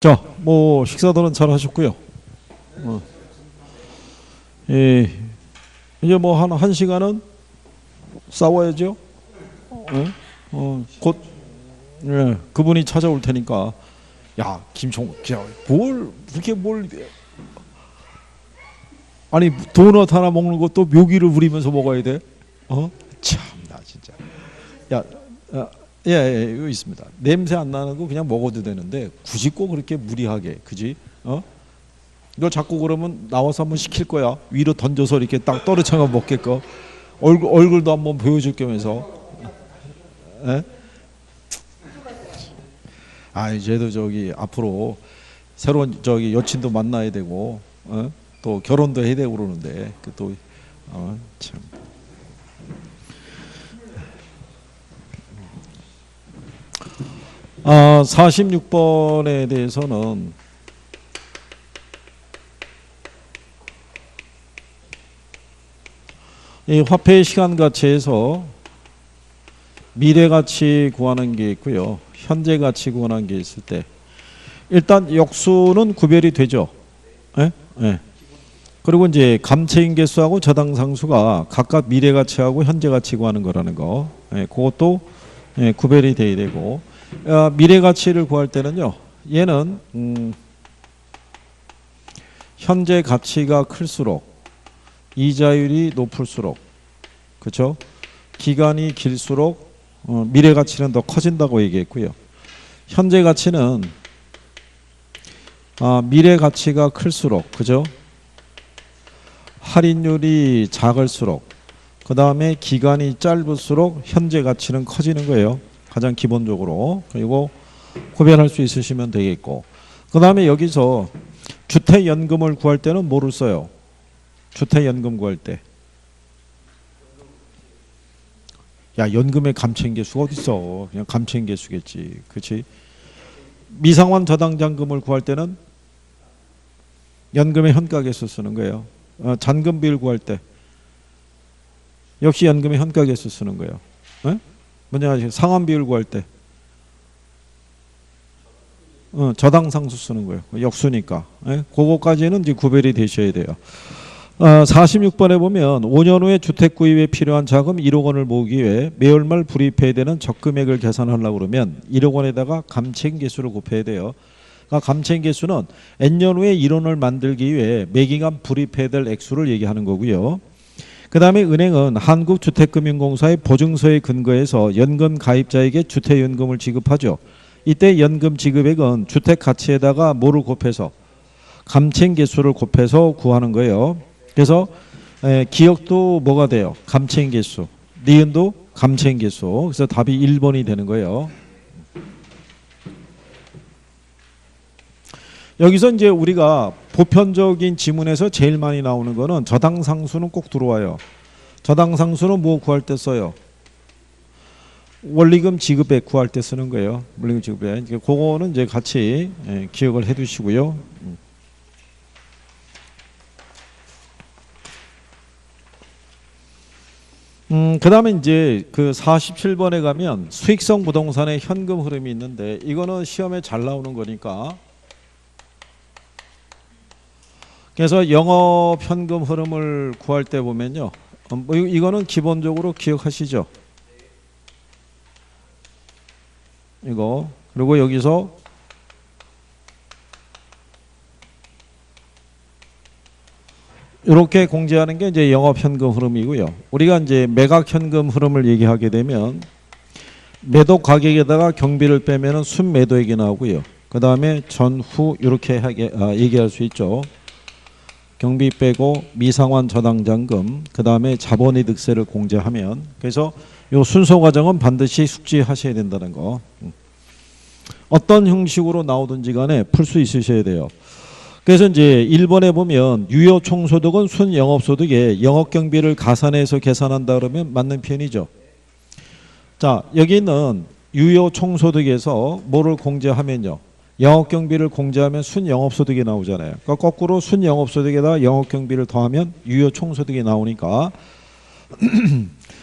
자, 뭐 식사들은 잘 하셨고요. 어, 예, 이제 뭐 한 시간은 싸워야죠. 예? 곧 예, 그분이 찾아올 테니까. 야, 뭘 그렇게 뭘 아니 도넛 하나 먹는 것도 묘기를 부리면서 먹어야 돼? 참나 진짜. 야, 예, 예, 이거 있습니다. 냄새 안 나는 거 그냥 먹어도 되는데 굳이 꼭 그렇게 무리하게, 그지? 너 자꾸 그러면 나와서 한번 시킬 거야. 위로 던져서 이렇게 딱 떨어쳐가 먹게끔. 얼굴도 한번 보여줄 겸해서. 예? 아, 이제도 저기 앞으로 새로운 저기 여친도 만나야 되고, 또 결혼도 해야 되고 그러는데 그 또 참. 46번에 대해서는 이 화폐의 시간 가치에서 미래 가치 구하는 게 있고요, 현재 가치 구하는 게 있을 때 일단 역수는 구별이 되죠. 예? 예. 그리고 이제 감채인계수하고 저당상수가 각각 미래 가치하고 현재 가치 구하는 거라는 거, 그것도 구별이 돼야 되고, 미래 가치를 구할 때는요, 얘는 현재 가치가 클수록 이자율이 높을수록, 그렇죠? 기간이 길수록 미래 가치는 더 커진다고 얘기했고요. 현재 가치는 미래 가치가 클수록, 그죠? 할인율이 작을수록, 그 다음에 기간이 짧을수록 현재 가치는 커지는 거예요. 가장 기본적으로. 그리고 구별할 수 있으시면 되겠고, 그 다음에 여기서 주택연금을 구할 때는 뭐를 써요? 주택연금 구할 때. 야, 연금의 감채인계수가 어딨어. 그냥 감채인계수겠지. 그렇지? 미상환 저당잔금을 구할 때는 연금의 현가계수 쓰는 거예요. 잔금 비율 구할 때 역시 연금의 현가계수 쓰는 거예요. 뭐냐, 상환 비율 구할 때 저당상수 쓰는 거예요. 역수니까. 그거까지는 이제 구별이 되셔야 돼요. 46번에 보면 5년 후에 주택 구입에 필요한 자금 1억 원을 모으기 위해 매월 말 불입해야 되는 적금액을 계산하려고 그러면 1억 원에다가 감채인계수를 곱해야 돼요. 그러니까 감채인계수는 N년 후에 1원을 만들기 위해 매기간 불입해야 될 액수를 얘기하는 거고요. 그 다음에 은행은 한국주택금융공사의 보증서에 근거해서 연금 가입자에게 주택연금을 지급하죠. 이때 연금 지급액은 주택 가치에다가 뭐를 곱해서, 감채인계수를 곱해서 구하는 거예요. 그래서 기억도 뭐가 돼요? 감채인계수. 니은도 감채인계수. 그래서 답이 1번이 되는 거예요. 여기서 이제 우리가 보편적인 지문에서 제일 많이 나오는 거는 저당상수는 꼭 들어와요. 저당상수는 뭐 구할 때 써요? 원리금 지급액 구할 때 쓰는 거예요. 원리금 지급액. 그거는 이제 같이 기억을 해 두시고요. 그 다음에 이제 그 47번에 가면 수익성 부동산의 현금 흐름이 있는데, 이거는 시험에 잘 나오는 거니까, 그래서 영업 현금 흐름을 구할 때 보면요, 이거는 기본적으로 기억하시죠? 이거. 그리고 여기서 이렇게 공제하는 게 이제 영업 현금 흐름이고요. 우리가 이제 매각 현금 흐름을 얘기하게 되면 매도 가격에다가 경비를 빼면은 순매도액이 나오고요. 그 다음에 전후 이렇게 얘기할 수 있죠. 경비 빼고 미상환 저당잔금, 그 다음에 자본이득세를 공제하면, 그래서 이 순서 과정은 반드시 숙지하셔야 된다는 거. 어떤 형식으로 나오든지 간에 풀 수 있으셔야 돼요. 그래서 이제 1번에 보면 유효 총소득은 순영업소득에 영업경비를 가산해서 계산한다 그러면 맞는 표현이죠. 자, 여기 있는 유효 총소득에서 뭐를 공제하면요, 영업경비를 공제하면 순영업소득이 나오잖아요. 그러니까 거꾸로 순영업소득에다 영업경비를 더하면 유효총소득이 나오니까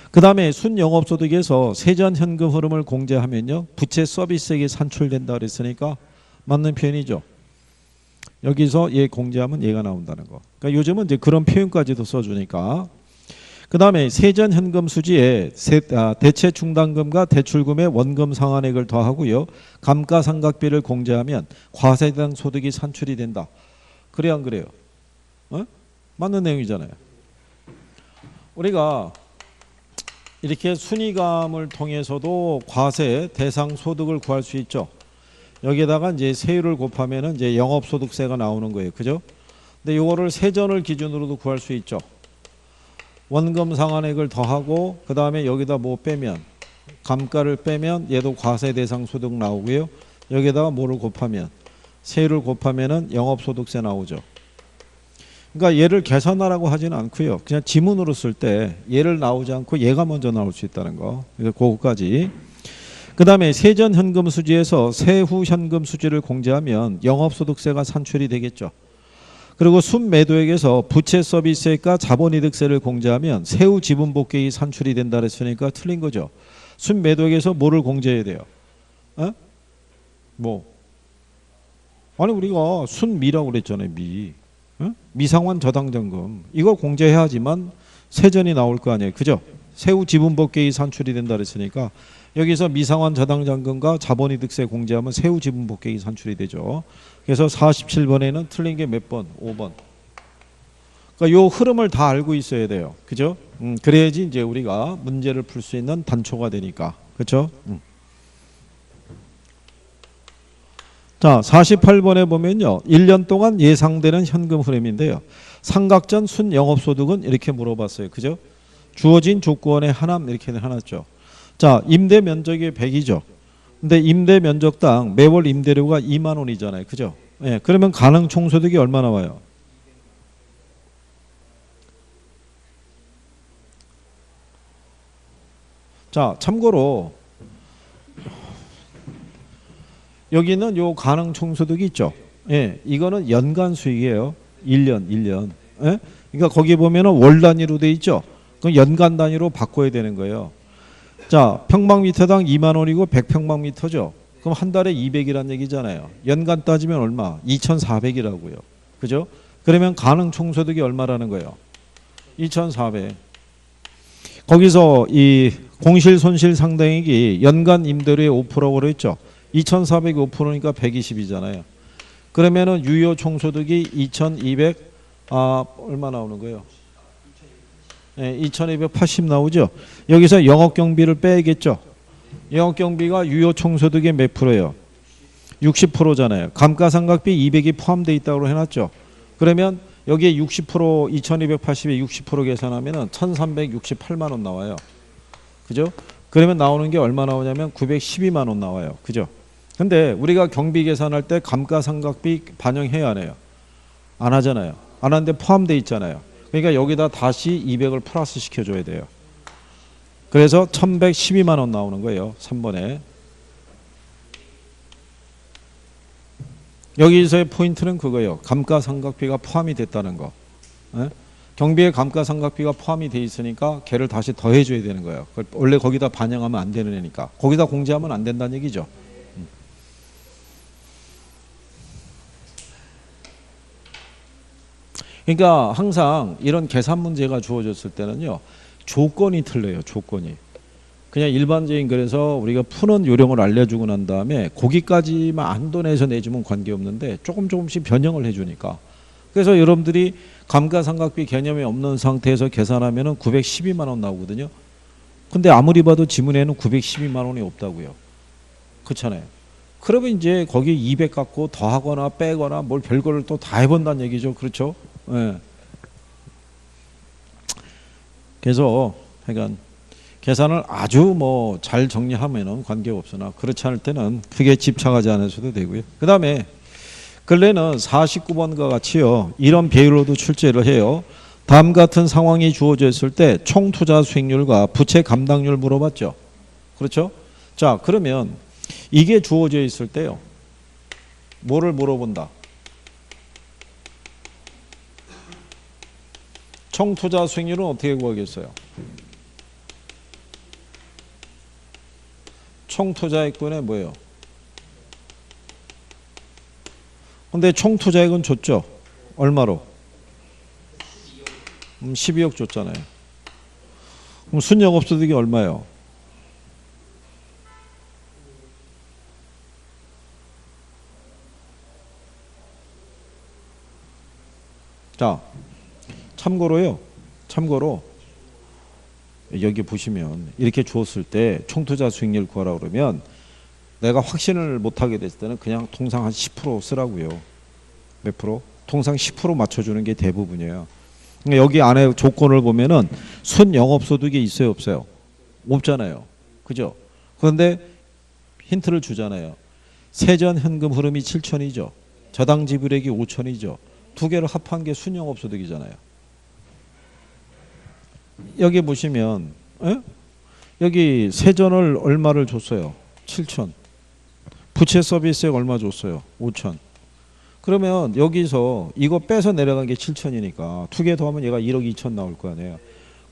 그 다음에 순영업소득에서 세전현금 흐름을 공제하면요, 부채 서비스액이 산출된다 그랬으니까 맞는 표현이죠. 여기서 얘 공제하면 얘가 나온다는 거. 그러니까 요즘은 이제 그런 표현까지도 써주니까. 그 다음에 세전 현금 수지에 대체 충당금과 대출금의 원금 상환액을 더하고요. 감가상각비를 공제하면 과세대상 소득이 산출이 된다. 그래 안 그래요? 어? 맞는 내용이잖아요. 우리가 이렇게 순위감을 통해서도 과세 대상 소득을 구할 수 있죠. 여기에다가 이제 세율을 곱하면은 이제 영업소득세가 나오는 거예요. 그죠? 근데 이거를 세전을 기준으로도 구할 수 있죠. 원금 상환액을 더하고 그 다음에 여기다 뭐 빼면 감가를 빼면 얘도 과세 대상 소득 나오고요. 여기다가 뭐를 곱하면 세율을 곱하면은 영업소득세 나오죠. 그러니까 얘를 계산하라고 하지는 않고요. 그냥 지문으로 쓸 때 얘를 나오지 않고 얘가 먼저 나올 수 있다는 거. 그래서 그거까지. 그 다음에 세전 현금 수지에서 세후 현금 수지를 공제하면 영업소득세가 산출이 되겠죠. 그리고 순매도액에서 부채 서비스액과 자본이득세를 공제하면 세후 지분복귀액이 산출이 된다 그랬으니까 틀린 거죠. 순매도액에서 뭐를 공제해야 돼요? 어? 뭐? 아니 우리가 순미라고 그랬잖아요. 미. 어? 미상환 저당장금. 이거 공제해야지만 세전이 나올 거 아니에요. 그죠? 세후 지분복귀액이 산출이 된다 그랬으니까 여기서 미상환 저당장금과 자본이득세 공제하면 세후 지분복귀액이 산출이 되죠. 그래서 47번에는 틀린 게 몇 번? 5번. 그러니까 요 흐름을 다 알고 있어야 돼요. 그죠? 그래야지 이제 우리가 문제를 풀 수 있는 단초가 되니까. 그렇죠? 자, 48번에 보면요. 1년 동안 예상되는 현금 흐름인데요. 상각전 순영업소득은 이렇게 물어봤어요. 그죠? 주어진 조건의 하남 이렇게 해놨죠. 자, 임대 면적이 100이죠. 근데 임대 면적당 매월 임대료가 2만 원이잖아요. 그죠? 예, 그러면 가능 총소득이 얼마 나와요? 자, 참고로 여기는 요 가능 총소득이 있죠. 예, 이거는 연간 수익이에요. 1년. 예? 그러니까 거기 보면은 월 단위로 돼 있죠. 그럼 연간 단위로 바꿔야 되는 거예요. 자, 평방미터당 2만 원이고 100평방미터죠. 그럼 한 달에 200이란 얘기잖아요. 연간 따지면 얼마? 2,400이라고요. 그죠? 그러면 가능 총소득이 얼마라는 거예요? 2,400. 거기서 이 공실 손실 상당액이 연간 임대료의 5%라고 그랬죠. 2,400이 5%니까 120이잖아요. 그러면은 유효 총소득이 2,200 얼마 나오는 거예요? 네, 2,280 나오죠. 여기서 영업경비를 빼야겠죠. 영업경비가 유효 총소득의 몇 프로예요? 60%잖아요. 감가상각비 200이 포함되어 있다고 해놨죠. 그러면 여기에 60% 2,280에 60% 계산하면은 1,368만 원 나와요. 그죠? 그러면 나오는 게 얼마 나오냐면 912만 원 나와요. 그죠? 근데 우리가 경비 계산할 때 감가상각비 반영해야 안 해요? 안 하잖아요. 안 하는데 포함되어 있잖아요. 그러니까 여기다 다시 200을 플러스 시켜줘야 돼요. 그래서 1,112만 원 나오는 거예요. 3번에. 여기서의 포인트는 그거예요. 감가상각비가 포함이 됐다는 거. 에? 경비에 감가상각비가 포함이 돼 있으니까 걔를 다시 더해줘야 되는 거예요. 원래 거기다 반영하면 안 되는 애니까. 거기다 공제하면 안 된다는 얘기죠. 그러니까 항상 이런 계산 문제가 주어졌을 때는요. 조건이 틀려요. 조건이. 그냥 일반적인 그래서 우리가 푸는 요령을 알려주고 난 다음에 거기까지만 안돈에서 내주면 관계없는데 조금씩 변형을 해주니까. 그래서 여러분들이 감가상각비 개념이 없는 상태에서 계산하면 912만 원 나오거든요. 근데 아무리 봐도 지문에는 912만 원이 없다고요. 그렇잖아요. 그러면 이제 거기 200 갖고 더하거나 빼거나 뭘 별거를 또 다 해본다는 얘기죠. 그렇죠? 예. 그래서 하여간 계산을 아주 뭐 잘 정리하면은 관계없으나 그렇지 않을 때는 크게 집착하지 않으셔도 되고요. 그 다음에 근래는 49번과 같이요. 이런 비율로도 출제를 해요. 다음 같은 상황이 주어져 있을 때 총투자 수익률과 부채 감당률 물어봤죠. 그렇죠? 자, 그러면 이게 주어져 있을 때요. 뭐를 물어본다? 총투자 수익률은 어떻게 구하겠어요? 총투자액분의 뭐예요? 근데 총 투자액은 줬죠. 얼마로? 12억 줬잖아요. 그럼 순영업소득이 얼마예요? 자, 참고로 여기 보시면 이렇게 주었을 때 총투자 수익률 구하라 그러면 내가 확신을 못하게 됐을 때는 그냥 통상 한 10% 쓰라고요. 몇 프로? 통상 10% 맞춰주는 게 대부분이에요. 그러니까 여기 안에 조건을 보면은 순영업소득이 있어요, 없어요? 없잖아요. 그죠? 그런데 힌트를 주잖아요. 세전 현금 흐름이 7천이죠. 저당 지불액이 5천이죠. 두 개를 합한 게 순영업소득이잖아요. 여기 보시면 여기 세전을 얼마를 줬어요? 7천. 부채 서비스액 얼마 줬어요? 5천. 그러면 여기서 이거 빼서 내려간 게 7천이니까 두 개 더하면 얘가 1억 2천 나올 거 아니에요.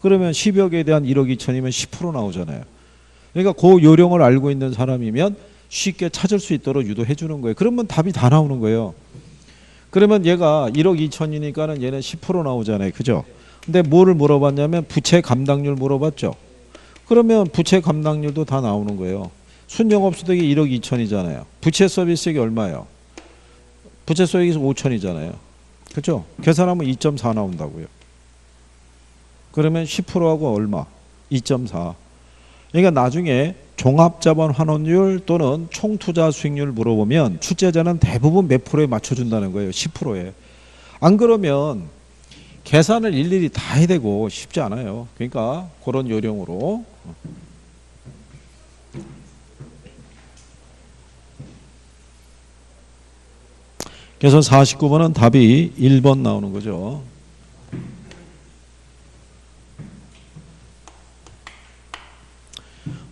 그러면 10억에 대한 1억 2천이면 10% 나오잖아요. 그러니까 그 요령을 알고 있는 사람이면 쉽게 찾을 수 있도록 유도해 주는 거예요. 그러면 답이 다 나오는 거예요. 그러면 얘가 1억 2천이니까는 얘는 10% 나오잖아요. 그죠? 근데 뭐를 물어봤냐면 부채 감당률 물어봤죠. 그러면 부채 감당률도 다 나오는 거예요. 순영업소득이 1억 2천이잖아요. 부채 서비스액이 얼마예요? 부채 서비스액이 5천이잖아요. 그죠? 계산하면 2.4 나온다고요. 그러면 10%하고 얼마? 2.4. 그러니까 나중에 종합자본 환원율 또는 총투자 수익률 물어보면 출제자는 대부분 몇 프로에 맞춰준다는 거예요. 10%에. 안 그러면 계산을 일일이 다 해야 되고 쉽지 않아요. 그러니까 그런 요령으로. 그래서 49번은 답이 1번 나오는 거죠.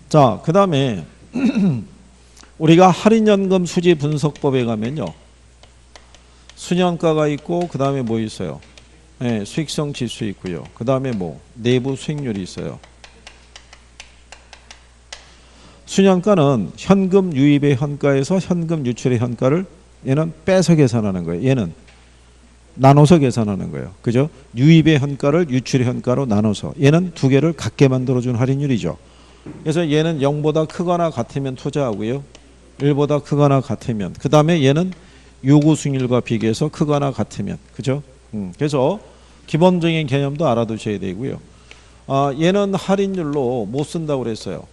자, 그 다음에 우리가 할인연금 수지 분석법에 가면요. 수년가가 있고 그 다음에 뭐 있어요? 네, 수익성 지수 있고요. 그 다음에 뭐 내부 수익률이 있어요. 수년가는 현금 유입의 현가에서 현금 유출의 현가를 얘는 빼서 계산하는 거예요. 얘는 나눠서 계산하는 거예요. 그죠? 유입의 현가를 유출의 현가로 나눠서 얘는 두 개를 같게 만들어준 할인율이죠. 그래서 얘는 0보다 크거나 같으면 투자하고요. 1보다 크거나 같으면 그 다음에 얘는 요구 수익률과 비교해서 크거나 같으면 그죠? 그래서 기본적인 개념도 알아두셔야 되고요. 얘는 할인율로 못 쓴다고 그랬어요.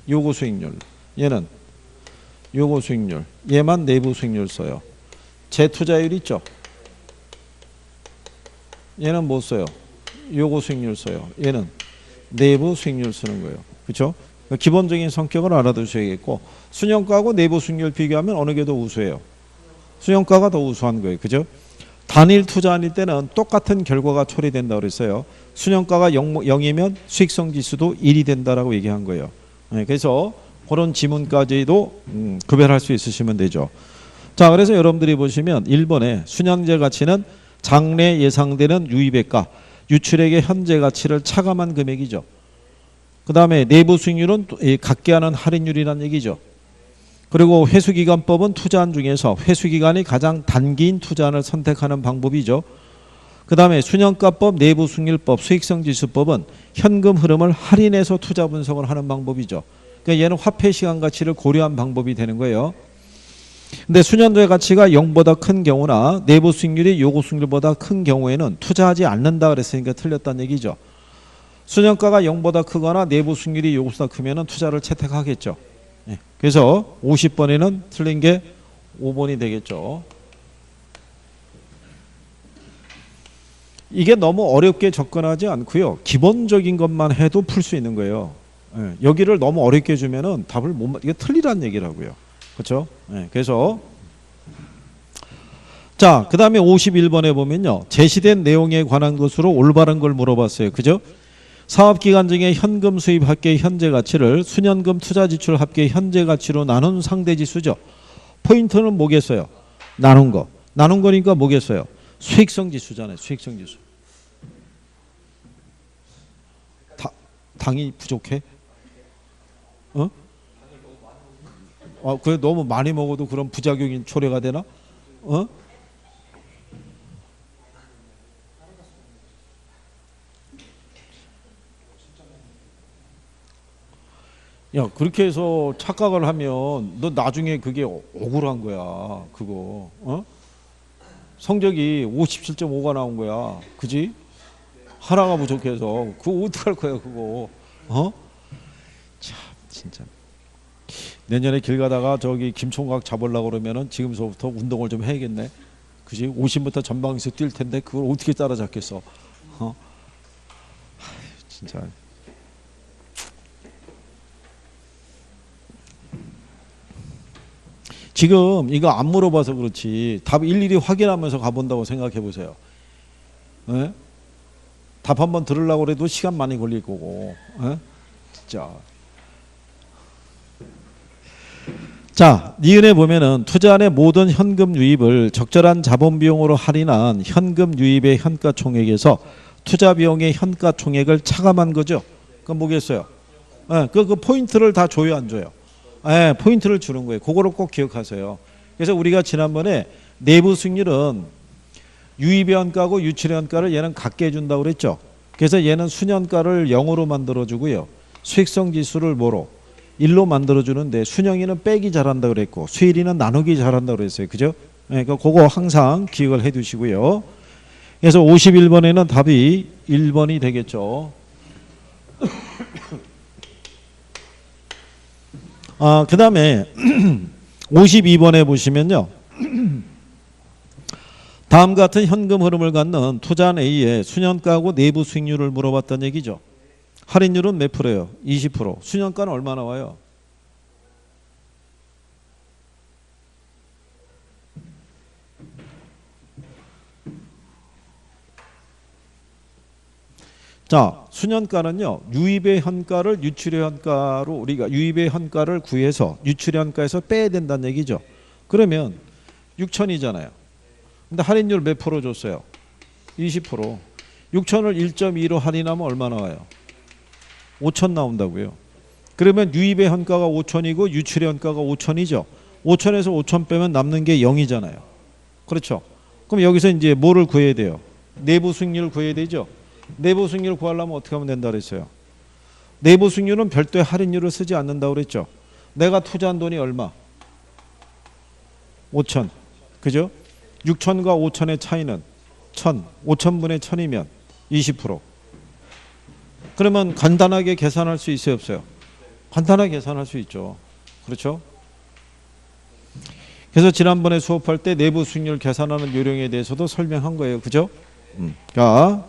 요구 수익률. 얘는 요구 수익률. 얘만 내부 수익률 써요. 재투자율 있죠? 얘는 못 써요. 요구 수익률 써요. 얘는 내부 수익률 쓰는 거예요. 그렇죠? 기본적인 성격을 알아두셔야겠고 순영가하고 내부 수익률 비교하면 어느 게 더 우수해요? 순영가가 더 우수한 거예요. 그죠? 단일 투자일 때는 똑같은 결과가 처리된다고 그랬어요. 순영가가 0이면 수익성 지수도 1이 된다라고 얘기한 거예요. 그래서 그런 지문까지도 구별할 수 있으시면 되죠. 자, 그래서 여러분들이 보시면 1번에 순양제 가치는 장래 예상되는 유입액과 유출액의 현재 가치를 차감한 금액이죠. 그 다음에 내부 수익률은 갖게 하는 할인율이라는 얘기죠. 그리고 회수기간법은 투자한 중에서 회수기간이 가장 단기인 투자안을 선택하는 방법이죠. 그 다음에 순영가법, 내부 수익률법, 수익성지수법은 현금 흐름을 할인해서 투자 분석을 하는 방법이죠. 그러니까 얘는 화폐 시간 가치를 고려한 방법이 되는 거예요. 근데 순연도의 가치가 0보다 큰 경우나 내부 수익률이 요구 수익률보다 큰 경우에는 투자하지 않는다 그랬으니까 틀렸다는 얘기죠. 순연가가 0보다 크거나 내부 수익률이 요구보다 크면 투자를 채택하겠죠. 그래서 50번에는 틀린 게 5번이 되겠죠. 이게 너무 어렵게 접근하지 않고요. 기본적인 것만 해도 풀 수 있는 거예요. 여기를 너무 어렵게 주면은 답을 못 이게 틀리란 얘기라고요. 그렇죠? 그래서 자, 그다음에 51번에 보면요. 제시된 내용에 관한 것으로 올바른 걸 물어봤어요. 그죠? 사업기간 중에 현금 수입 합계의 현재 가치를 순연금 투자 지출 합계의 현재 가치로 나눈 상대지수죠. 포인트는 뭐겠어요? 나눈 거. 나눈 거니까 뭐겠어요? 수익성 지수잖아요. 수익성 지수. 당이 부족해? 그래 너무 많이 먹어도 그럼 부작용이 초래가 되나? 어? 야, 그렇게 해서 착각을 하면 너 나중에 그게 억울한 거야. 그거. 어? 성적이 57.5가 나온 거야. 그지? 하나가 부족해서. 그거 어떡할 거야, 그거. 어? 참, 진짜. 내년에 길 가다가 저기 김총각 잡으려고 그러면은 지금서부터 운동을 좀 해야겠네. 그지? 50m 전방에서 뛸 텐데 그걸 어떻게 따라잡겠어. 어? 진짜. 지금 이거 안 물어봐서 그렇지 답 일일이 확인하면서 가본다고 생각해 보세요. 예? 답 한번 들으려고 해도 시간 많이 걸릴 거고. 예? 진짜. 자, 니은에 보면은 투자안의 모든 현금 유입을 적절한 자본 비용으로 할인한 현금 유입의 현가 총액에서 투자 비용의 현가 총액을 차감한 거죠. 그건 뭐겠어요? 예, 그 포인트를 다 줘요, 안 줘요? 예, 포인트를 주는 거예요. 그거를 꼭 기억하세요. 그래서 우리가 지난번에 내부 수익률은 유입의 현가고 유출의 현가를 얘는 같게 해준다고 그랬죠. 그래서 얘는 순현가를 0으로 만들어주고요. 수익성 지수를 뭐로? 1로 만들어주는데 순영이는 빼기 잘한다고 그랬고 수일이는 나누기 잘한다고 그랬어요. 그죠? 네, 그거 항상 기억을 해 두시고요. 그래서 51번에는 답이 1번이 되겠죠. 그 다음에 52번에 보시면요. 다음 같은 현금 흐름을 갖는 투자한 A의 순현가하고 내부 수익률을 물어봤다는 얘기죠. 할인율은 몇 프로예요? 20%. 순현가는 얼마 나와요? 자, 순현가는요. 유입의 현가를 유출의 현가로 우리가 유입의 현가를 구해서 유출의 현가에서 빼야 된다는 얘기죠. 그러면 6천이잖아요. 근데 할인율 몇 프로 줬어요? 20%. 6천을 1.2로 할인하면 얼마 나와요? 5천 나온다고요. 그러면 유입의 현가가 5천이고 유출의 현가가 5천이죠. 5천에서 5천 빼면 남는 게 0이잖아요. 그렇죠. 그럼 여기서 이제 뭐를 구해야 돼요? 내부 수익률을 구해야 되죠. 내부 수익률을 구하려면 어떻게 하면 된다 그랬어요? 내부 수익률은 별도의 할인율을 쓰지 않는다고 그랬죠. 내가 투자한 돈이 얼마? 5천. 그죠? 6천과 5천의 차이는 1,000. 5천분의 1,000이면 20%. 그러면 간단하게 계산할 수 있어요, 없어요? 간단하게 계산할 수 있죠. 그렇죠? 그래서 지난번에 수업할 때 내부 수익률 계산하는 요령에 대해서도 설명한 거예요. 그죠? 자,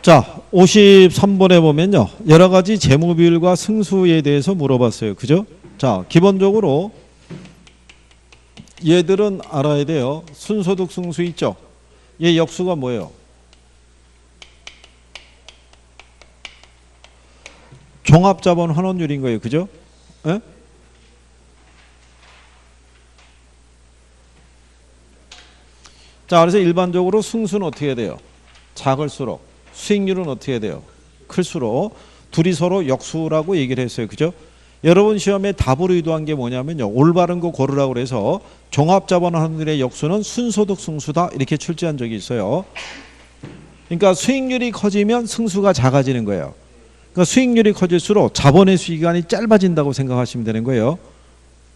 자, 53번에 보면요. 여러 가지 재무 비율과 승수에 대해서 물어봤어요. 그죠? 자, 기본적으로 얘들은 알아야 돼요. 순소득 승수 있죠? 얘 역수가 뭐예요? 종합자본 환원율인 거예요. 그죠? 에? 자, 그래서 일반적으로 승수는 어떻게 해야 돼요? 작을수록. 수익률은 어떻게 해야 돼요? 클수록. 둘이 서로 역수라고 얘기를 했어요. 그죠? 여러분 시험에 답을 의도한 게 뭐냐면요. 올바른 거 고르라고 그래서 종합자본 환원율의 역수는 순소득 승수다. 이렇게 출제한 적이 있어요. 그러니까 수익률이 커지면 승수가 작아지는 거예요. 그러니까 수익률이 커질수록 자본의 수익기간이 짧아진다고 생각하시면 되는 거예요.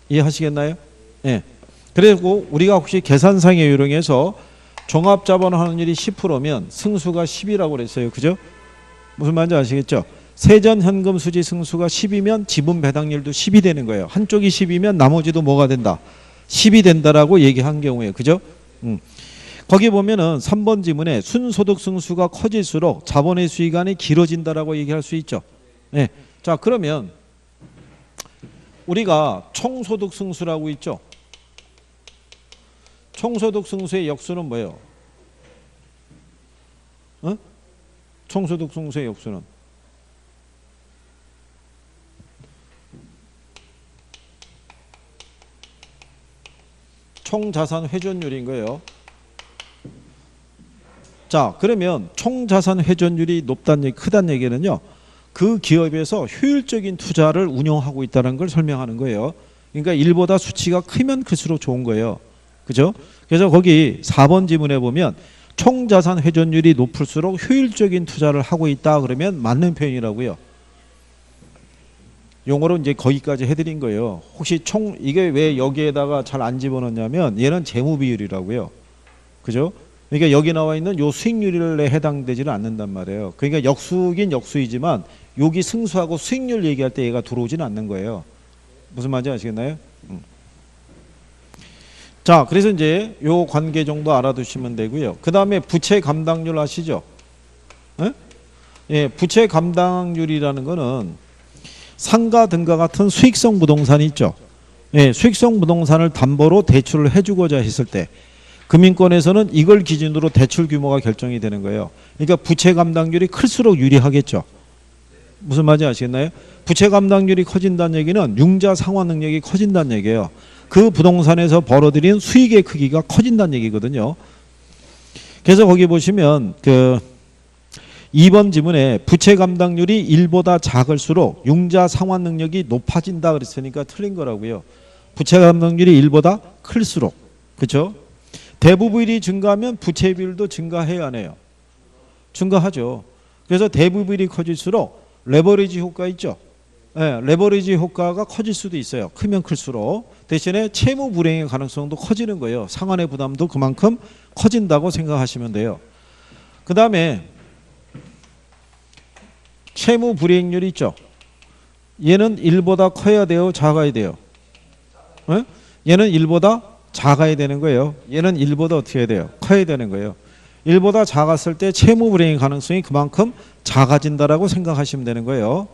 이해하시겠나요? 예. 그리고 우리가 혹시 계산상의 요령에서 종합자본 환원율이 10%면 승수가 10이라고 그랬어요. 그죠? 무슨 말인지 아시겠죠? 세전 현금 수지 승수가 10이면 지분 배당률도 10이 되는 거예요. 한쪽이 10이면 나머지도 뭐가 된다? 10이 된다라고 얘기한 경우에. 그죠? 거기 보면은 3번 지문에 순소득 승수가 커질수록 자본의 수익기간이 길어진다라고 얘기할 수 있죠. 네. 자, 그러면 우리가 총소득 승수라고 있죠. 총소득 승수의 역수는 뭐예요? 어? 총소득 승수의 역수는 총자산 회전율인 거예요. 자, 그러면 총자산 회전율이 높다는 얘기, 크다는 얘기는요, 그 기업에서 효율적인 투자를 운영하고 있다는 걸 설명하는 거예요. 그러니까 1보다 수치가 크면 클수록 좋은 거예요. 그죠? 그래서 거기 4번 지문에 보면 총자산 회전율이 높을수록 효율적인 투자를 하고 있다 그러면 맞는 표현이라고요. 용어로 이제 거기까지 해드린 거예요. 혹시 이게 왜 여기에다가 잘 안 집어넣냐면 얘는 재무 비율이라고요. 그죠? 그러니까 여기 나와 있는 요 수익률에 해당되지는 않는단 말이에요. 그러니까 역수긴 역수이지만 여기 승수하고 수익률 얘기할 때 얘가 들어오지는 않는 거예요. 무슨 말인지 아시겠나요? 자, 그래서 이제 요 관계 정도 알아두시면 되고요. 그 다음에 부채 감당률 아시죠? 예? 예, 부채 감당률이라는 거는 상가 등과 같은 수익성 부동산이 있죠. 예, 수익성 부동산을 담보로 대출을 해주고자 했을 때 금융권에서는 이걸 기준으로 대출 규모가 결정이 되는 거예요. 그러니까 부채 감당률이 클수록 유리하겠죠. 무슨 말인지 아시겠나요? 부채 감당률이 커진다는 얘기는 융자 상환 능력이 커진다는 얘기예요. 그 부동산에서 벌어들인 수익의 크기가 커진다는 얘기거든요. 그래서 거기 보시면 그 2번 지문에 부채 감당률이 1보다 작을수록 융자 상환 능력이 높아진다 그랬으니까 틀린 거라고요. 부채 감당률이 1보다 클수록. 그렇죠? 대부비율이 증가하면 부채 비율도 증가해야 하네요. 증가하죠. 그래서 대부비율이 커질수록 레버리지 효과 있죠. 네, 레버리지 효과가 커질 수도 있어요. 크면 클수록. 대신에 채무 불이행의 가능성도 커지는 거예요. 상환의 부담도 그만큼 커진다고 생각하시면 돼요. 그 다음에 채무 불이행률이 있죠. 얘는 1보다 커야 돼요? 작아야 돼요? 네? 얘는 1보다 작아야 되는 거예요. 얘는 1보다 어떻게 해야 돼요? 커야 되는 거예요. 1보다 작았을 때 채무 불이행 가능성이 그만큼 작아진다라고 생각하시면 되는 거예요.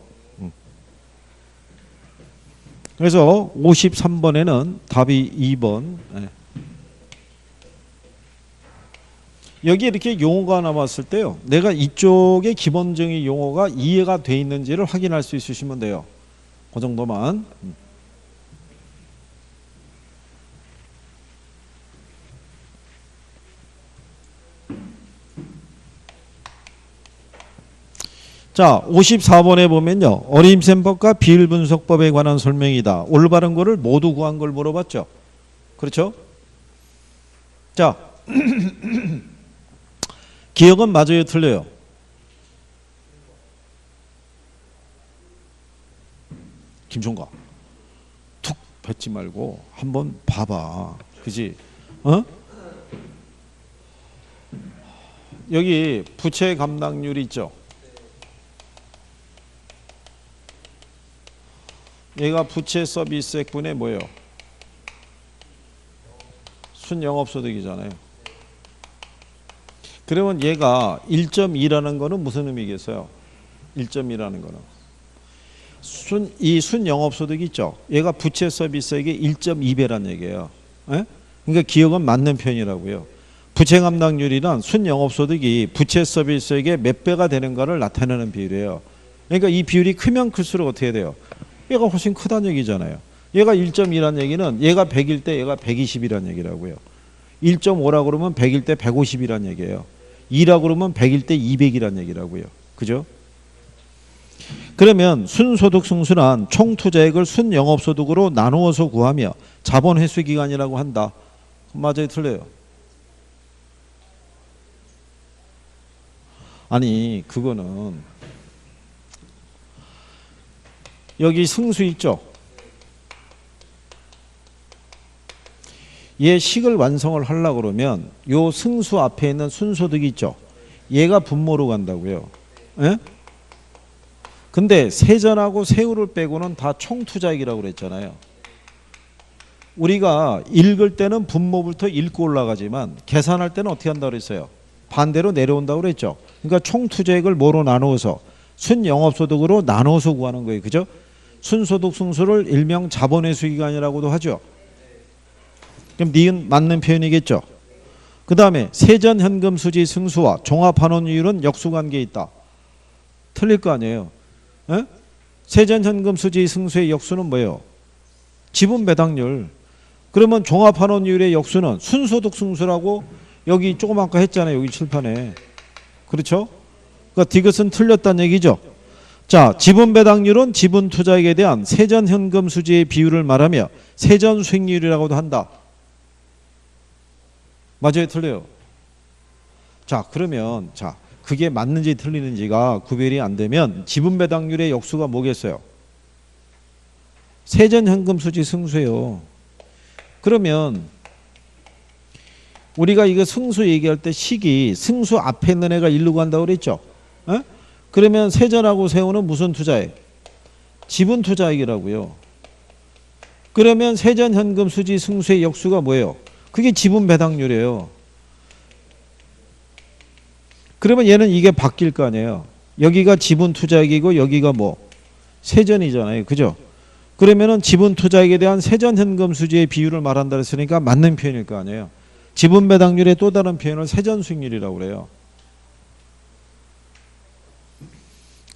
그래서 53번에는 답이 2번. 여기 이렇게 용어가 남았을 때요. 내가 이쪽의 기본적인 용어가 이해가 돼 있는지를 확인할 수 있으시면 돼요. 그 정도만. 자, 54번에 보면요. 어림셈법과 비율분석법에 관한 설명이다. 올바른 거를 모두 구한 걸 물어봤죠. 그렇죠? 자, 기억은 맞아요, 틀려요? 김종가, 툭 뱉지 말고 한번 봐봐. 그지? 어? 여기 부채 감당률이 있죠. 얘가 부채 서비스액분의 뭐예요? 순영업소득이잖아요. 그러면 얘가 1.2라는 거는 무슨 의미겠어요? 1.2라는 거는 이 순영업소득이 있죠. 얘가 부채 서비스액의 1.2배란 얘기예요. 에? 그러니까 기억은 맞는 편이라고요. 부채 감당률이란 순영업소득이 부채 서비스액의 몇 배가 되는가를 나타내는 비율이에요. 그러니까 이 비율이 크면 클수록 어떻게 돼요? 얘가 훨씬 크다는 얘기잖아요. 얘가 1.2란 얘기는 얘가 100일 때 얘가 120이란 얘기라고요. 1.5라고 그러면 100일 때 150이란 얘기예요. 2라고 그러면 100일 때 200이란 얘기라고요. 그죠? 그러면 순소득 승수란 총투자액을 순영업소득으로 나누어서 구하며 자본 회수 기간이라고 한다. 맞아요, 틀려요? 아니, 그거는 여기 승수 있죠? 얘 식을 완성을 하려고 그러면 요 승수 앞에 있는 순소득이 있죠? 얘가 분모로 간다고요. 예? 근데 세전하고 세후를 빼고는 다 총투자액이라고 그랬잖아요. 우리가 읽을 때는 분모부터 읽고 올라가지만 계산할 때는 어떻게 한다고 그랬어요? 반대로 내려온다고 그랬죠. 그러니까 총투자액을 뭐로 나누어서 순영업소득으로 나눠서 구하는 거예요. 그죠? 순소득 승수를 일명 자본회수 기간이라고도 하죠. 그럼 니은 맞는 표현이겠죠. 그 다음에 세전현금 수지 승수와 종합환원율은 역수관계에 있다. 틀릴 거 아니에요. 에? 세전현금 수지 승수의 역수는 뭐예요? 지분 배당률. 그러면 종합환원율의 역수는 순소득 승수라고 여기 조금 아까 했잖아요. 여기 칠판에. 그렇죠? 그러니까 디귿은 틀렸다는 얘기죠. 자, 지분 배당률은 지분 투자액에 대한 세전 현금 수지의 비율을 말하며 세전 수익률이라고도 한다. 맞아요, 틀려요? 자, 그러면 자, 그게 맞는지 틀리는지가 구별이 안 되면 지분 배당률의 역수가 뭐겠어요? 세전 현금 수지 승수예요. 그러면 우리가 이거 승수 얘기할 때 식이 승수 앞에 있는 애가 일로 간다고 그랬죠? 에? 그러면 세전하고 세후는 무슨 투자액? 지분 투자액이라고요. 그러면 세전 현금 수지 승수의 역수가 뭐예요? 그게 지분 배당률이에요. 그러면 얘는 이게 바뀔 거 아니에요. 여기가 지분 투자액이고 여기가 뭐? 세전이잖아요. 그죠? 그러면은 지분 투자액에 대한 세전 현금 수지의 비율을 말한다 그랬으니까 맞는 표현일 거 아니에요. 지분 배당률의 또 다른 표현을 세전 수익률이라고 그래요.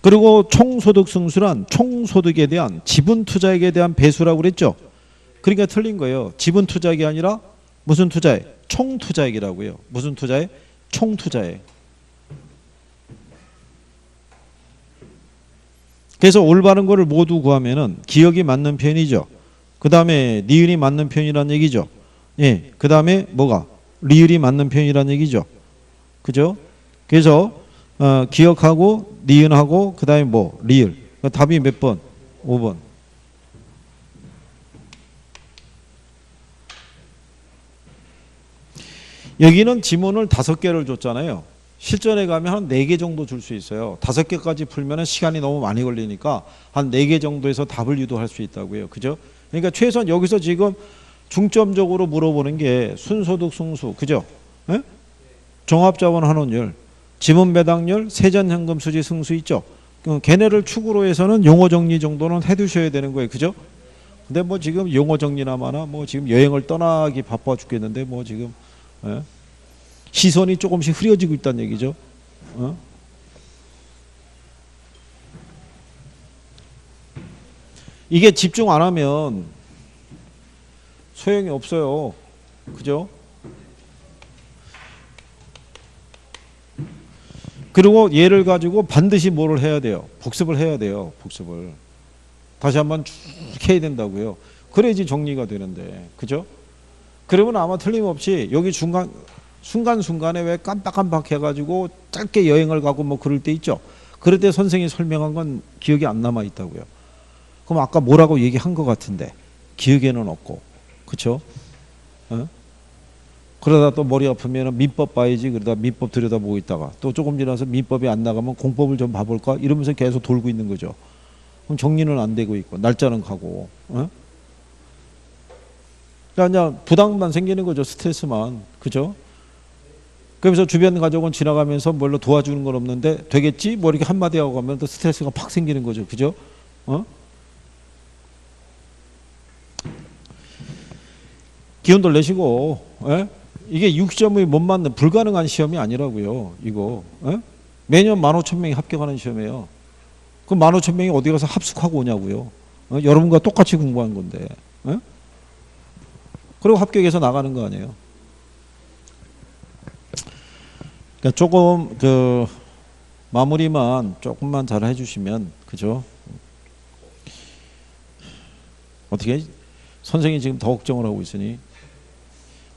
그리고 총소득 승수란 총소득에 대한 지분 투자액에 대한 배수라고 그랬죠. 그러니까 틀린 거예요. 지분 투자액이 아니라 무슨 투자액? 총투자액이라고요. 무슨 투자액? 총투자액. 그래서 올바른 거를 모두 구하면은 기억이 맞는 표현이죠. 그 다음에 니은이 맞는 표현이란 얘기죠. 예, 그 다음에 뭐가? 리을이 맞는 표현이란 얘기죠. 그죠? 그래서 기억하고 니은하고 그 다음에 뭐? 리을. 그러니까 답이 몇 번? 5번. 여기는 지문을 5개를 줬잖아요. 실전에 가면 한 4개 정도 줄 수 있어요. 5개까지 풀면 시간이 너무 많이 걸리니까 한 4개 정도에서 답을 유도할 수 있다고요. 그죠? 그러니까 최소한 여기서 지금 중점적으로 물어보는 게 순소득 승수. 그죠? 예? 종합자본 환원율, 지분 배당률, 세전 현금 수지 승수 있죠? 걔네를 축으로 해서는 용어 정리 정도는 해두셔야 되는 거예요. 그죠? 근데 뭐 지금 용어 정리나 마나 뭐 지금 여행을 떠나기 바빠 죽겠는데 뭐 지금 예? 시선이 조금씩 흐려지고 있다는 얘기죠. 어? 이게 집중 안 하면 소용이 없어요. 그죠? 그리고 얘를 가지고 반드시 뭐를 해야 돼요? 복습을 해야 돼요. 복습을. 다시 한번 쭉 해야 된다고요. 그래야지 정리가 되는데. 그죠? 그러면 아마 틀림없이 여기 순간순간에 왜 깜빡깜빡 해가지고 짧게 여행을 가고 뭐 그럴 때 있죠. 그럴 때 선생님이 설명한 건 기억이 안 남아 있다고요. 그럼 아까 뭐라고 얘기한 것 같은데 기억에는 없고. 그쵸? 어? 그러다 또 머리 아프면 민법 봐야지. 그러다 민법 들여다보고 있다가 또 조금 지나서 민법이 안 나가면 공법을 좀 봐볼까? 이러면서 계속 돌고 있는 거죠. 그럼 정리는 안 되고 있고 날짜는 가고. 어? 그냥 부담만 생기는 거죠. 스트레스만. 그죠? 그러면서 주변 가족은 지나가면서 뭘로 도와주는 건 없는데 되겠지? 뭐 이렇게 한마디 하고 가면 또 스트레스가 팍 생기는 거죠. 그죠? 어? 기운들 내시고, 예? 이게 6점이 못 맞는 불가능한 시험이 아니라고요. 이거. 예? 매년 15,000명이 합격하는 시험이에요. 그럼 15,000명이 어디 가서 합숙하고 오냐고요. 어? 여러분과 똑같이 공부한 건데. 예? 그리고 합격해서 나가는 거 아니에요. 그러니까 조금 그 마무리만 조금만 잘 해주시면 그죠? 어떻게 선생님이 지금 더 걱정을 하고 있으니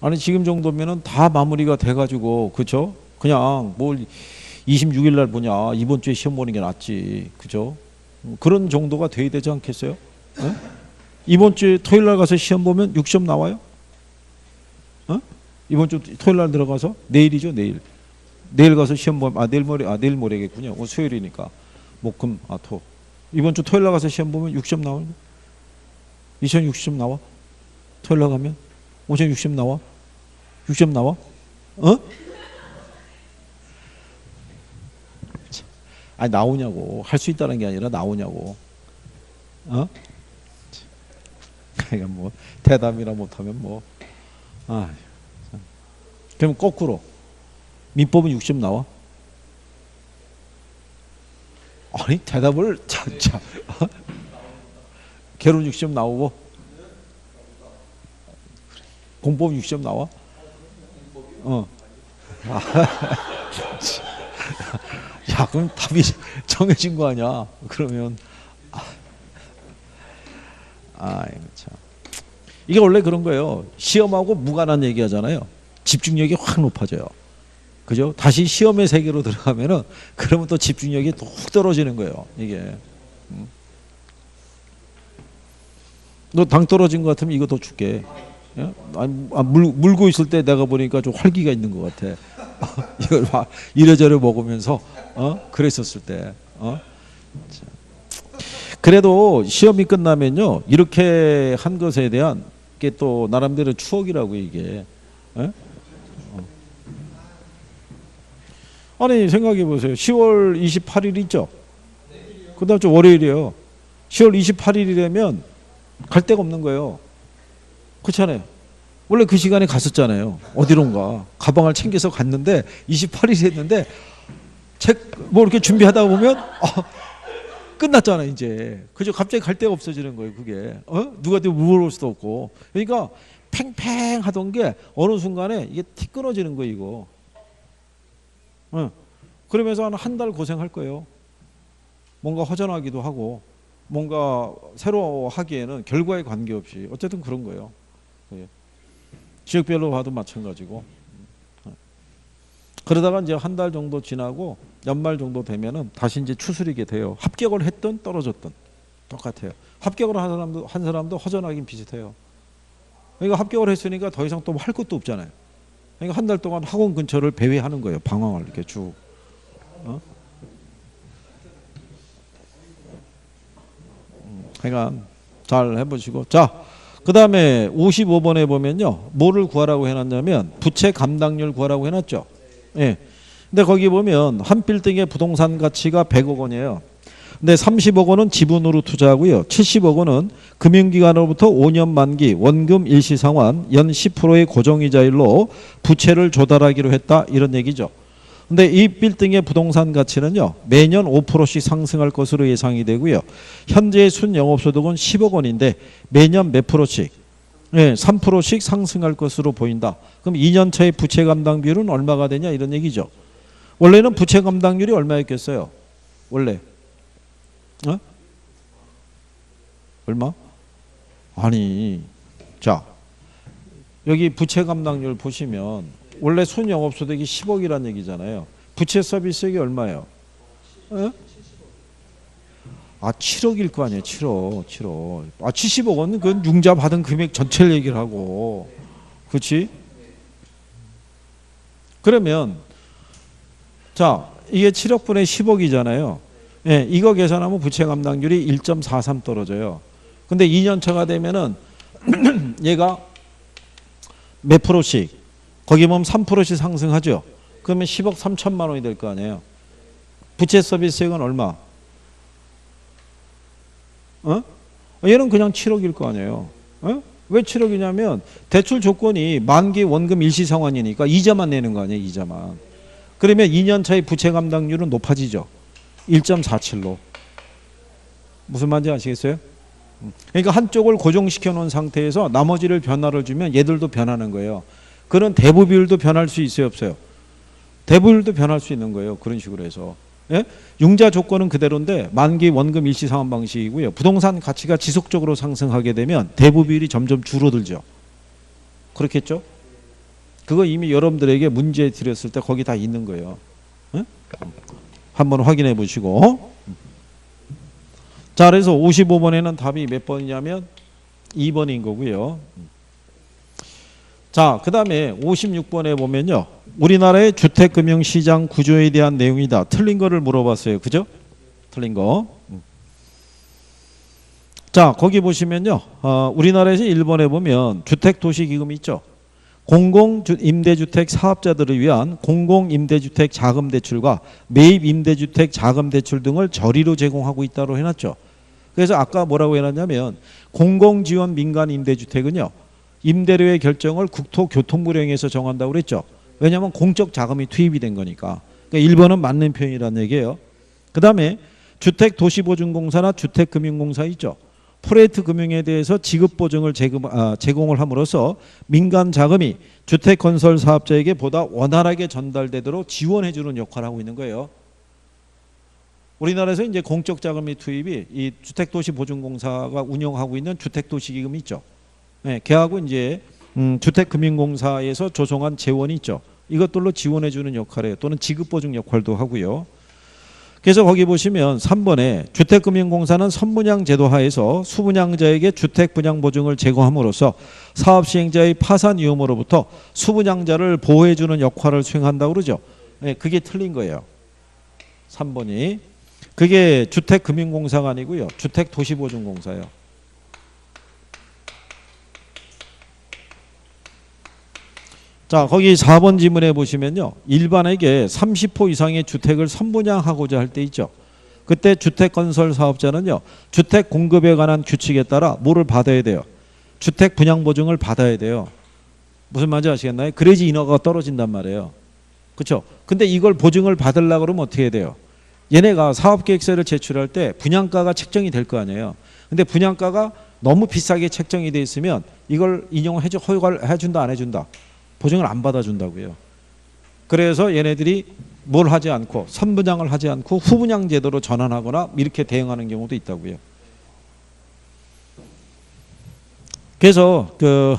아니 지금 정도면은 다 마무리가 돼가지고 그죠? 그냥 뭘 26일 날 보냐 이번 주에 시험 보는 게 낫지 그죠? 그런 정도가 돼야 되지 않겠어요? 어? 이번 주에 토요일 날 가서 시험 보면 6점 나와요? 어? 이번 주 토요일 날 들어가서 내일이죠 내일. 내일 가서 시험 보면 내일 모레겠군요. 오늘 수요일이니까 목금 토. 이번 주 토요일 날 가서 시험 보면 6점 나와요. 2060점 나와? 토요일 날 가면 5060점 나와? 6점 나와? 어? 아니 나오냐고. 할 수 있다는 게 아니라 나오냐고. 어? 그러니까 뭐 대답이나 못하면 뭐 그럼 거꾸로 민법은 6점 나와? 아니 대답을 자 결혼 6점 나오고 공법 6점 나와? 야, 그럼 답이 정해진 거 아니야? 그러면 이거 참. 이게 원래 그런 거예요. 시험하고 무관한 얘기 하잖아요. 집중력이 확 높아져요. 그죠? 다시 시험의 세계로 들어가면은 그러면 또 집중력이 훅 떨어지는 거예요. 이게. 너 당 떨어진 것 같으면 이거 더 줄게. 예? 물고 있을 때 내가 보니까 좀 활기가 있는 것 같아. 이걸 막 이래저래 먹으면서 그랬었을 때. 그래도 시험이 끝나면요 이렇게 한 것에 대한 게 또 나름대로 추억이라고 이게. 예? 아니 생각해 보세요. 10월 28일 있죠. 그다음 주 월요일이에요. 10월 28일이라면 갈 데가 없는 거예요. 그렇잖아요. 원래 그 시간에 갔었잖아요. 어디론가 가방을 챙겨서 갔는데 28일이 했는데 책 뭐 이렇게 준비하다 보면 끝났잖아 이제. 그죠? 갑자기 갈 데가 없어지는 거예요. 그게 누구한테 물어볼 수도 없고. 그러니까 팽팽하던 게 어느 순간에 이게 틱 끊어지는 거예요. 이거. 그러면서 한 달 고생할 거예요. 뭔가 허전하기도 하고 뭔가 새로 하기에는 결과에 관계없이 어쨌든 그런 거예요. 지역별로 봐도 마찬가지고. 그러다가 이제 한 달 정도 지나고 연말 정도 되면은 다시 이제 추스리게 돼요. 합격을 했든 떨어졌든 똑같아요. 합격을 한 사람도 허전하긴 비슷해요. 그러니까 합격을 했으니까 더 이상 또 할 것도 없잖아요. 그러니까 한 달 동안 학원 근처를 배회하는 거예요. 방황을 이렇게 쭉. 그러니까 잘 해보시고. 자, 그 다음에 55번에 보면요. 뭐를 구하라고 해놨냐면 부채 감당률 구하라고 해놨죠. 예. 근데 거기 보면 한 빌딩의 부동산 가치가 100억 원이에요. 근데 30억 원은 지분으로 투자하고요. 70억 원은 금융기관으로부터 5년 만기 원금 일시상환 연 10%의 고정이자율로 부채를 조달하기로 했다. 이런 얘기죠. 근데 이 빌딩의 부동산 가치는요. 매년 5%씩 상승할 것으로 예상이 되고요. 현재의 순영업소득은 10억 원인데 매년 몇 프로씩? 네, 3%씩 상승할 것으로 보인다. 그럼 2년 차의 부채 감당 비율은 얼마가 되냐 이런 얘기죠. 원래는 부채 감당률이 얼마였겠어요? 원래 얼마? 아니, 자 여기 부채 감당률 보시면 원래 순영업소득이 10억이라는 얘기잖아요. 부채 서비스액이 얼마예요? 7억일 거 아니에요. 7억. 70억 원은 그건 융자 받은 금액 전체를 얘기를 하고, 그렇지? 그러면 자 이게 7억 분의 10억이잖아요. 예, 이거 계산하면 부채 감당률이 1.43 떨어져요. 근데 2년 차가 되면은 얘가 몇 프로씩? 거기 보면 3%씩 상승하죠. 그러면 10억 3천만 원이 될 거 아니에요. 부채 서비스액은 얼마? 얘는 그냥 7억일 거 아니에요. 왜 7억이냐면 대출 조건이 만기 원금 일시상환이니까 이자만 내는 거 아니에요. 이자만. 그러면 2년 차의 부채 감당률은 높아지죠. 1.47로. 무슨 말인지 아시겠어요? 그러니까 한쪽을 고정시켜 놓은 상태에서 나머지를 변화를 주면 얘들도 변하는 거예요. 그런 대부 비율도 변할 수 있어요, 없어요? 대부 비율도 변할 수 있는 거예요. 그런 식으로 해서. 예? 융자 조건은 그대로인데 만기 원금 일시 상환 방식이고요. 부동산 가치가 지속적으로 상승하게 되면 대부 비율이 점점 줄어들죠. 그렇겠죠? 그거 이미 여러분들에게 문제 드렸을 때 거기 다 있는 거예요. 예? 한번 확인해 보시고. 자, 그래서 55번에는 답이 몇 번이냐면 2번인 거고요. 자, 그 다음에 56번에 보면요. 우리나라의 주택금융시장 구조에 대한 내용이다. 틀린 거를 물어봤어요. 그죠? 틀린 거. 자, 거기 보시면요. 우리나라에서 1번에 보면 주택도시기금이 있죠. 공공임대주택 사업자들을 위한 공공임대주택 자금대출과 매입임대주택 자금대출 등을 저리로 제공하고 있다고 해놨죠. 그래서 아까 뭐라고 해놨냐면 공공지원 민간임대주택은요. 임대료의 결정을 국토교통부령에서 정한다고 그랬죠. 왜냐하면 공적 자금이 투입이 된 거니까. 그러니까 1번은 맞는 표현이라는 얘기예요. 그 다음에 주택도시보증공사나 주택금융공사 있죠. 프레이트 금융에 대해서 지급 보증을 제공을 함으로써 민간 자금이 주택 건설 사업자에게 보다 원활하게 전달되도록 지원해 주는 역할을 하고 있는 거예요. 우리나라에서 이제 공적 자금의 투입이 이 주택도시보증공사가 운영하고 있는 주택도시기금이 있죠. 네, 걔하고 이제 주택금융공사에서 조성한 재원이 있죠. 이것들로 지원해 주는 역할이에요. 또는 지급보증 역할도 하고요. 그래서 거기 보시면 3번에 주택금융공사는 선분양 제도 하에서 수분양자에게 주택분양보증을 제공함으로써 사업시행자의 파산 위험으로부터 수분양자를 보호해 주는 역할을 수행한다고 그러죠. 네, 그게 틀린 거예요. 3번이. 그게 주택금융공사가 아니고요. 주택도시보증공사예요. 자, 거기 4번 지문에 보시면요. 일반에게 30호 이상의 주택을 선분양하고자 할 때 있죠. 그때 주택건설 사업자는요. 주택 공급에 관한 규칙에 따라 뭐를 받아야 돼요? 주택 분양보증을 받아야 돼요. 무슨 말인지 아시겠나요? 그래야지 인허가가 떨어진단 말이에요. 그렇죠? 근데 이걸 보증을 받으려고 그러면 어떻게 해야 돼요? 얘네가 사업계획서를 제출할 때 분양가가 책정이 될 거 아니에요. 근데 분양가가 너무 비싸게 책정이 돼 있으면 이걸 허가를 해준다 안 해준다? 보증을 안 받아준다고요. 그래서 얘네들이 뭘 하지 않고 선분양을 하지 않고 후분양 제도로 전환하거나 이렇게 대응하는 경우도 있다고요. 그래서 그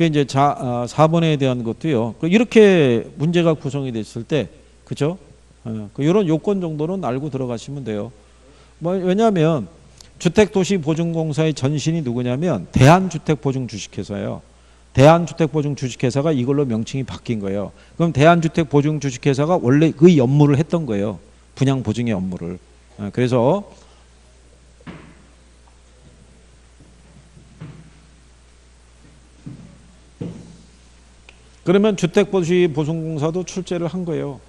이제 4번에 대한 것도요. 이렇게 문제가 구성이 됐을 때, 그죠? 이런 요건 정도는 알고 들어가시면 돼요. 왜냐하면 주택도시보증공사의 전신이 누구냐면 대한주택보증주식회사예요. 대한주택보증주식회사가 이걸로 명칭이 바뀐 거예요. 그럼 대한주택보증주식회사가 원래 그 업무를 했던 거예요. 분양보증의 업무를. 그래서 그러면 주택도시보증공사도 출제를 한 거예요.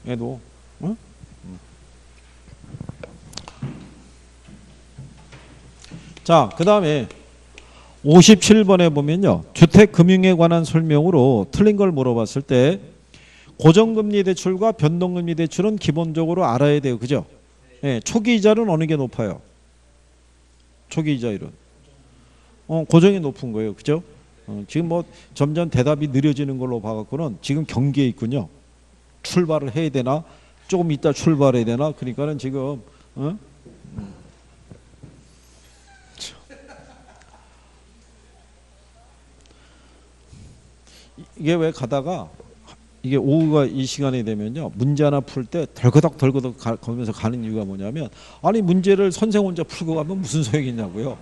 얘도. 응? 자, 그 다음에 57번에 보면요. 주택금융에 관한 설명으로 틀린 걸 물어봤을 때 고정금리 대출과 변동금리 대출은 기본적으로 알아야 돼요. 그죠? 네, 초기 이자는 어느 게 높아요? 초기 이자율은? 고정이 높은 거예요. 그죠? 지금 뭐 점점 대답이 느려지는 걸로 봐갖고는 지금 경계에 있군요. 출발을 해야 되나? 조금 이따 출발해야 되나? 그러니까는 지금, 이게 왜 가다가 이게 오후가 이 시간이 되면요. 문제 하나 풀 때 덜거덕 가면서 가는 이유가 뭐냐면 아니 문제를 선생 혼자 풀고 가면 무슨 소용이 있냐고요.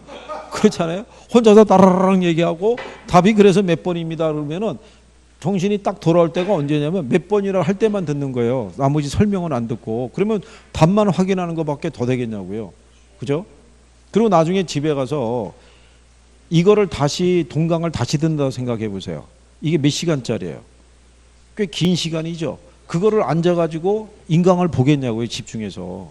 그렇잖아요. 혼자서 따라랑 얘기하고 답이 그래서 몇 번입니다 그러면은 정신이 딱 돌아올 때가 언제냐면 몇 번이라 할 때만 듣는 거예요. 나머지 설명은 안 듣고. 그러면 답만 확인하는 것밖에 더 되겠냐고요. 그죠? 그리고 나중에 집에 가서 이거를 다시 동강을 다시 듣는다고 생각해 보세요. 이게 몇 시간짜리예요? 꽤 긴 시간이죠. 그거를 앉아가지고 인강을 보겠냐고요. 집중해서.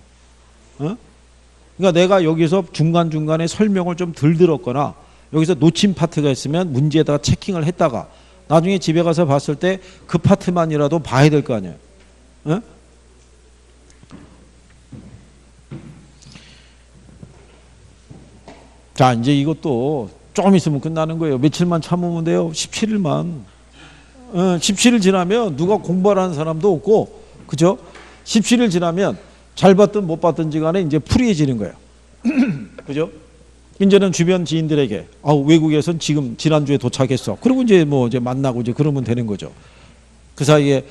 그러니까 내가 여기서 중간중간에 설명을 좀 덜 들었거나 여기서 놓친 파트가 있으면 문제에다가 체킹을 했다가 나중에 집에 가서 봤을 때 그 파트만이라도 봐야 될 거 아니에요. 자, 이제 이것도 조금 있으면 끝나는 거예요. 며칠만 참으면 돼요. 17일만. 17일 지나면 누가 공부하라는 사람도 없고, 그죠? 17일 지나면 잘 봤든 못 봤든지 간에 이제 프리해지는 거예요. 그죠? 이제는 주변 지인들에게, 외국에선 지금 지난주에 도착했어. 그리고 이제 뭐 이제 만나고 이제 그러면 되는 거죠. 그 사이에,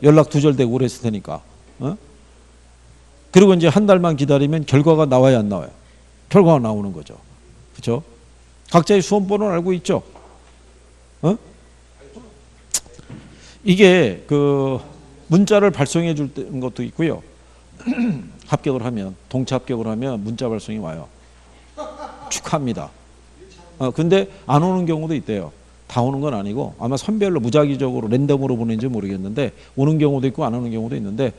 연락 두절되고 그랬을 테니까. 그리고 이제 한 달만 기다리면 결과가 나와야 안 나와요? 결과가 나오는 거죠. 그죠? 각자의 수험번호는 알고 있죠? 이게 그 문자를 발송해 줄 것도 있고요. 합격을 하면, 동차 합격을 하면 문자 발송이 와요. 축하합니다. 근데 안 오는 경우도 있대요. 다 오는 건 아니고 아마 선별로 무작위적으로 랜덤으로 보내는지 모르겠는데 오는 경우도 있고 안 오는 경우도 있는데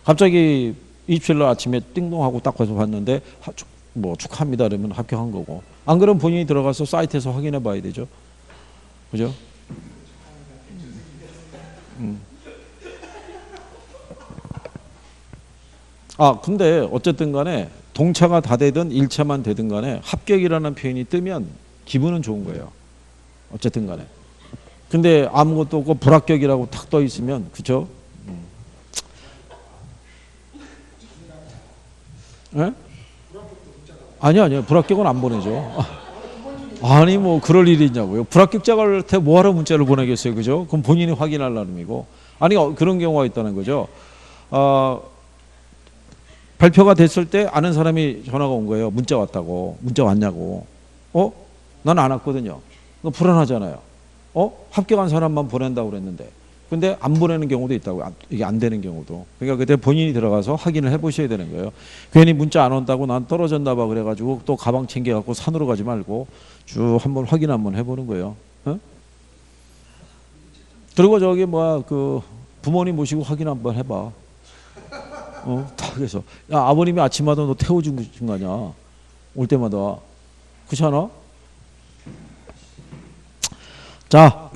갑자기 27일 아침에 띵동하고 딱 가서 봤는데 뭐 축하합니다 그러면 합격한 거고 안 그러면 본인이 들어가서 사이트에서 확인해 봐야 되죠. 그죠? 근데 어쨌든 간에 동차가 다 되든 1차만 되든 간에 합격이라는 표현이 뜨면 기분은 좋은 거예요. 어쨌든 간에. 근데 아무것도 없고 불합격이라고 탁 떠 있으면, 그죠? 예? 아니요. 불합격은 안 보내죠. 아니, 뭐, 그럴 일이 있냐고요. 불합격자한테 뭐하러 문자를 보내겠어요. 그죠? 그럼 본인이 확인할 나름이고. 아니, 그런 경우가 있다는 거죠. 발표가 됐을 때 아는 사람이 전화가 온 거예요. 문자 왔다고. 문자 왔냐고. 난 안 왔거든요. 불안하잖아요. 합격한 사람만 보낸다고 그랬는데. 근데 안 보내는 경우도 있다고. 이게 안 되는 경우도. 그러니까 그때 본인이 들어가서 확인을 해보셔야 되는 거예요. 괜히 문자 안 온다고 난 떨어졌나 봐 그래가지고 또 가방 챙겨갖고 산으로 가지 말고 쭉 한번 확인 한번 해보는 거예요. 그리고 저기 그 부모님 모시고 확인 한번 해봐. 딱 해서 야, 아버님이 아침마다 너 태워준 거 아니야? 올 때마다. 그렇지 않아? 자,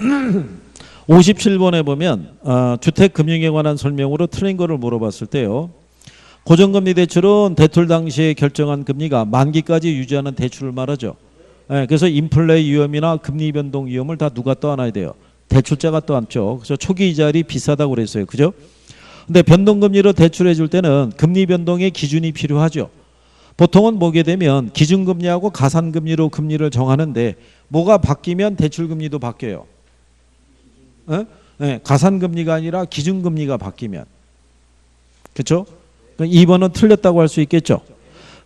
57번에 보면 주택금융에 관한 설명으로 틀린 거를 물어봤을 때요. 고정금리 대출은 대출 당시에 결정한 금리가 만기까지 유지하는 대출을 말하죠. 그래서 인플레 위험이나 금리 변동 위험을 다 누가 떠안아야 돼요? 대출자가 떠안죠. 그래서 초기 이자율이 비싸다고 그랬어요. 그죠? 근데 변동금리로 대출해 줄 때는 금리 변동의 기준이 필요하죠. 보통은 보게 되면 기준금리하고 가산금리로 금리를 정하는데 뭐가 바뀌면 대출금리도 바뀌어요. 가산금리가 아니라 기준금리가 바뀌면. 그렇죠? 2번은 틀렸다고 할 수 있겠죠.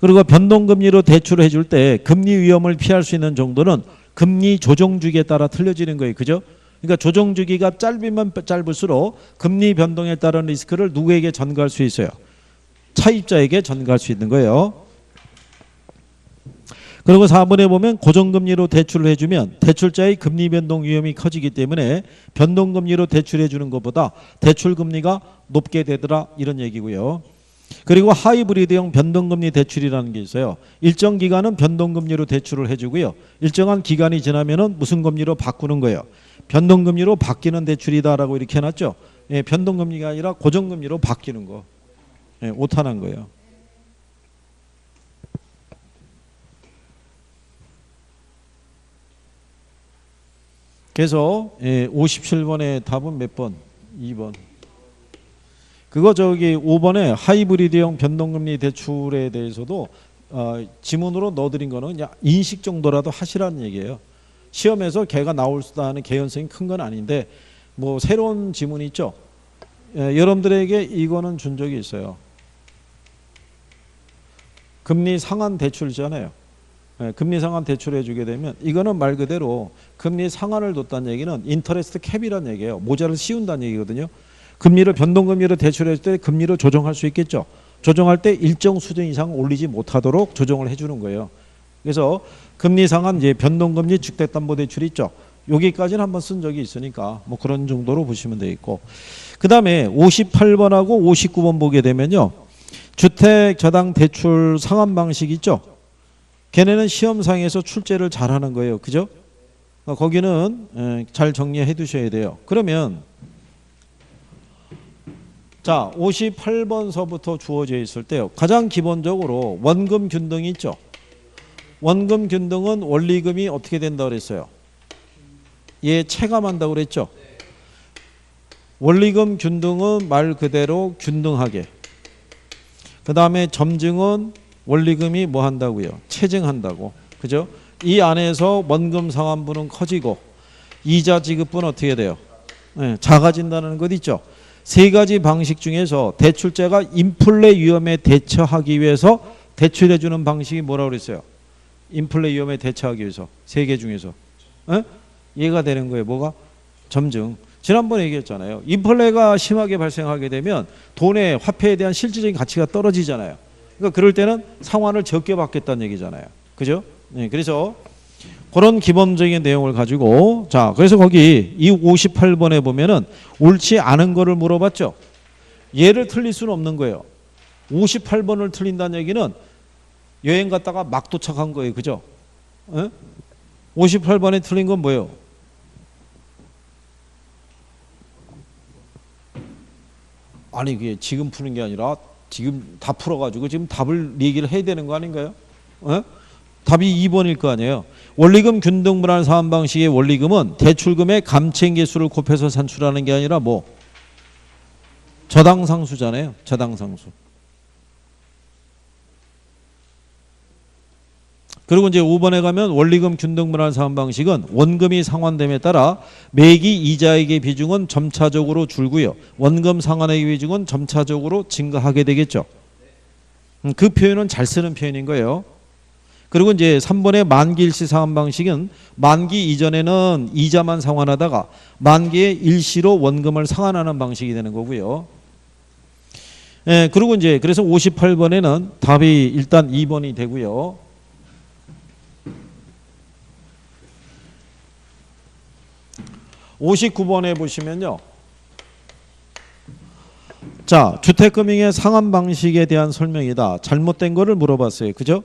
그리고 변동금리로 대출을 해줄 때 금리 위험을 피할 수 있는 정도는 금리 조정주기에 따라 틀려지는 거예요. 그죠? 그러니까 조정주기가 짧으면 짧을수록 금리 변동에 따른 리스크를 누구에게 전가할 수 있어요? 차입자에게 전가할 수 있는 거예요. 그리고 4번에 보면 고정금리로 대출을 해주면 대출자의 금리 변동 위험이 커지기 때문에 변동금리로 대출해 주는 것보다 대출금리가 높게 되더라 이런 얘기고요. 그리고 하이브리드형 변동금리 대출이라는 게 있어요. 일정 기간은 변동금리로 대출을 해주고요. 일정한 기간이 지나면은 무슨 금리로 바꾸는 거예요. 변동금리로 바뀌는 대출이다라고 이렇게 해놨죠. 변동금리가 아니라 고정금리로 바뀌는 거. 오탄한 거예요. 그래서 57번의 답은 몇 번? 2번. 그거 저기 5번에 하이브리드형 변동금리 대출에 대해서도 지문으로 넣어드린 거는 그냥 인식 정도라도 하시라는 얘기예요. 시험에서 걔가 나올 수 있다는 개연성이 큰 건 아닌데 뭐 새로운 지문이 있죠. 여러분들에게 이거는 준 적이 있어요. 금리 상한 대출이잖아요. 금리 상한 대출해 주게 되면 이거는 말 그대로 금리 상한을 뒀다는 얘기는 인터레스트 캡이라는 얘기예요. 모자를 씌운다는 얘기거든요. 금리를 변동금리로 대출할 때 금리를 조정할 수 있겠죠. 조정할 때 일정 수준 이상 올리지 못하도록 조정을 해주는 거예요. 그래서 금리 상한 이제 변동금리 주택담보대출 있죠. 여기까지는 한번 쓴 적이 있으니까 뭐 그런 정도로 보시면 되겠고, 그 다음에 58번하고 59번 보게 되면요, 주택 저당 대출 상환 방식 있죠. 걔네는 시험상에서 출제를 잘하는 거예요. 그죠? 거기는 잘 정리해 두셔야 돼요. 그러면 자 58번서부터 주어져 있을 때요, 가장 기본적으로 원금 균등이 있죠. 원금 균등은 원리금이 어떻게 된다 그랬어요? 얘 체감한다고 그랬죠. 원리금 균등은 말 그대로 균등하게, 그 다음에 점증은 원리금이 뭐 한다고요? 체증한다고. 그죠? 이 안에서 원금 상환분은 커지고 이자 지급분은 어떻게 돼요? 작아진다는 것 있죠. 세 가지 방식 중에서 대출자가 인플레 위험에 대처하기 위해서 대출해 주는 방식이 뭐라고 그랬어요? 인플레 위험에 대처하기 위해서 세 개 중에서 이해가 되는 거예요. 뭐가? 점증. 지난번에 얘기했잖아요. 인플레가 심하게 발생하게 되면 돈의 화폐에 대한 실질적인 가치가 떨어지잖아요. 그러니까 그럴 때는 상환을 적게 받겠다는 얘기잖아요. 그죠? 그래서 그런 기본적인 내용을 가지고, 자, 그래서 거기 이 58번에 보면은 옳지 않은 거를 물어봤죠. 얘를 틀릴 수는 없는 거예요. 58번을 틀린다는 얘기는 여행 갔다가 막 도착한 거예요. 그죠? 58번에 틀린 건 뭐예요? 아니, 그게 지금 푸는 게 아니라 지금 다 풀어가지고 지금 답을 얘기를 해야 되는 거 아닌가요? 어? 답이 2번일 거 아니에요. 원리금 균등분할 사한 방식의 원리금은 대출금의 감채계수를 곱해서 산출하는 게 아니라 뭐 저당상수잖아요. 저당상수. 그리고 이제 5번에 가면 원리금 균등분할 사한 방식은 원금이 상환됨에 따라 매기 이자액의 비중은 점차적으로 줄고요. 원금 상환액의 비중은 점차적으로 증가하게 되겠죠. 그 표현은 잘 쓰는 표현인 거예요. 그리고 이제 3번의 만기 일시 상환 방식은 만기 이전에는 이자만 상환하다가 만기에 일시로 원금을 상환하는 방식이 되는 거고요. 예, 그리고 이제 그래서 58번에는 답이 일단 2번이 되고요. (59번에) 보시면요. 자, 주택금융의 상환 방식에 대한 설명이다. 잘못된 거를 물어봤어요. 그죠?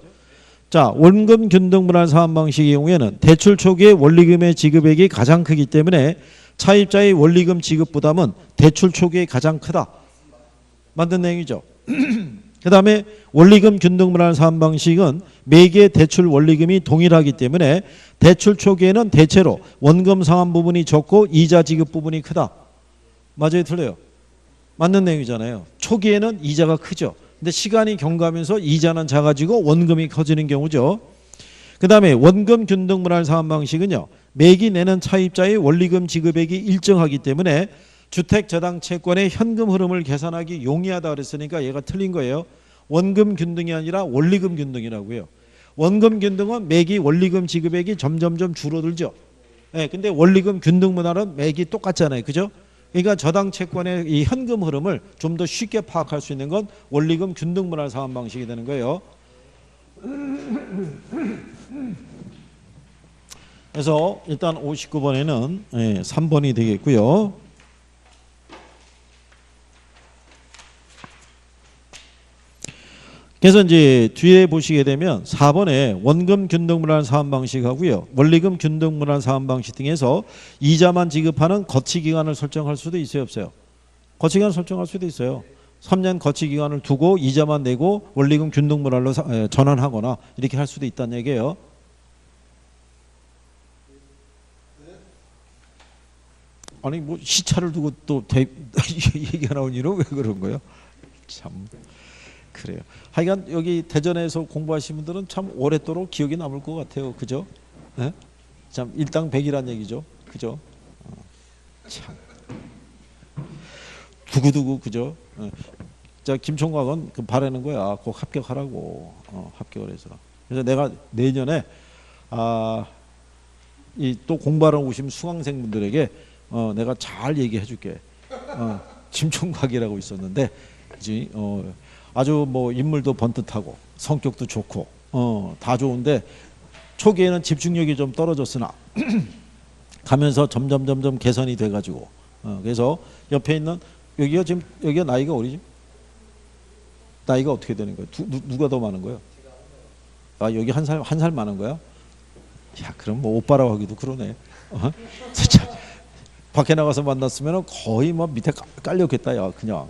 자, 원금 균등분할 사한 방식의 경우에는 대출 초기에 원리금의 지급액이 가장 크기 때문에 차입자의 원리금 지급 부담은 대출 초기에 가장 크다. 맞는 내용이죠. 그 다음에 원리금 균등분할 사한 방식은 매개의 대출 원리금이 동일하기 때문에 대출 초기에는 대체로 원금 상환 부분이 적고 이자 지급 부분이 크다. 맞아요, 틀려요? 맞는 내용이잖아요. 초기에는 이자가 크죠. 근데 시간이 경과하면서 이자는 작아지고 원금이 커지는 경우죠. 그 다음에 원금 균등분할 사한 방식은요. 매기 내는 차입자의 원리금 지급액이 일정하기 때문에 주택 저당 채권의 현금 흐름을 계산하기 용이하다 그랬으니까 얘가 틀린 거예요. 원금 균등이 아니라 원리금 균등이라고요. 원금 균등은 매기 원리금 지급액이 점점점 줄어들죠. 네, 근데 원리금 균등분할은 매기 똑같잖아요. 그죠? 그러니까 저당 채권의 이 현금 흐름을 좀 더 쉽게 파악할 수 있는 건 원리금 균등분할 사한 방식이 되는 거예요. 그래서 일단 59번에는 3번이 되겠고요. 그래서 이제 뒤에 보시게 되면 4번에 원금 균등분할 사한 방식하고요. 원리금 균등분할 사한 방식 등에서 이자만 지급하는 거치기간을 설정할 수도 있어요, 없어요? 거치기간 설정할 수도 있어요. 3년 거치기간을 두고 이자만 내고 원리금 균등분할로 전환하거나 이렇게 할 수도 있다는 얘기예요. 아니 뭐 시차를 두고 또 얘기가 나온 이유는 왜 그런 거예요? 참 그래요. 하여간 여기 대전에서 공부하신 분들은 참 오랫도록 기억이 남을 것 같아요. 그죠? 네? 참 일당백이란 얘기죠. 그죠? 참 두고두고 그죠? 자 김총각은 그 바라는 거야. 꼭 합격하라고. 합격을 해서. 그래서 내가 내년에 이 또 공부하러 오시면 수강생분들에게 내가 잘 얘기해 줄게. 김총각이라고 있었는데 그지? 아주 뭐 인물도 번듯하고 성격도 좋고 다 좋은데 초기에는 집중력이 좀 떨어졌으나 가면서 점점 개선이 돼가지고 그래서 옆에 있는 여기가 지금 여기가 나이가 어리지? 나이가 어떻게 되는 거야? 누가 더 많은 거야? 아 여기 한 살 많은 거야? 야 그럼 뭐 오빠라고 하기도 그러네. 진짜 밖에 나가서 만났으면 거의 뭐 밑에 깔렸겠다 야 그냥.